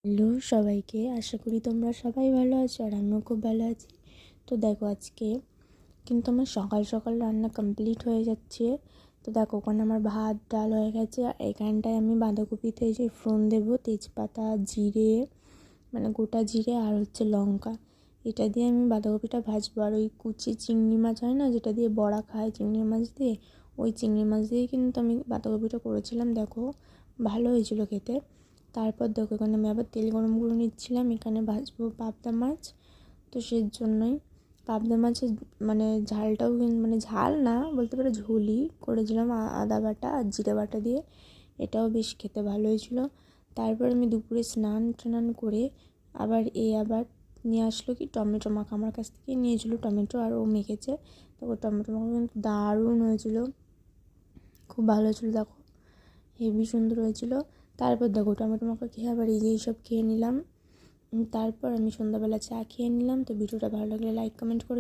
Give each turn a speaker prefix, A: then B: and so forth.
A: Hello সবাইকে, আশা করি তোমরা সবাই ভালো আছো আর আমিও খুব ভালো আছি। তো দেখো, আজকে কিন্তু আমার সকাল সকাল রান্না কমপ্লিট হয়ে যাচ্ছে। তো দেখো, ওখানে আমার ভাত ডাল হয়ে গেছে আর এখানটায় আমি বাঁধাকপিতে যে ফোড়ন দেবো, তেজপাতা, জিরে, মানে গোটা জিরে আর হচ্ছে লঙ্কা, এটা দিয়ে আমি বাঁধাকপিটা ভাজবো। আর ওই কুচি চিংড়ি মাছ হয় না, যেটা দিয়ে বড়া খায় চিংড়ি মাছ দিয়ে, ওই চিংড়ি মাছ দিয়ে কিন্তু আমি বাঁধাকপিটা করেছিলাম। দেখো, ভালো হয়েছিল খেতে। তারপর দেখো, এখানে আমি আবার তেল গরম করে নিচ্ছিলাম। এখানে ভাজবো পাবদা মাছ। তো সেই জন্যই পাবদা মাছের মানে ঝালটাও মানে ঝাল না বলতে পারো, ঝোলই করেছিলাম আদা বাটা আর জিরে বাটা দিয়ে। এটাও বেশ খেতে ভালো হয়েছিল। তারপর আমি দুপুরে স্নান টান করে আবার নিয়ে আসলো কি টমেটো মাখা, আমার কাছ থেকে নিয়েছিল টমেটো, আর ও মেখেছে। তো টমেটো মাখা কিন্তু দারুণ হয়েছিল, খুব ভালো হয়েছিল। দেখো, হেভি সুন্দর হয়েছিল। তারপর দেখো, টমেটো মাখা খেয়ে আবার এইসব খেয়ে নিলাম। তারপর আমি সন্ধ্যাবেলা চা খেয়ে নিলাম। তো ভিডিওটা ভালো লাগলে লাইক কমেন্ট করে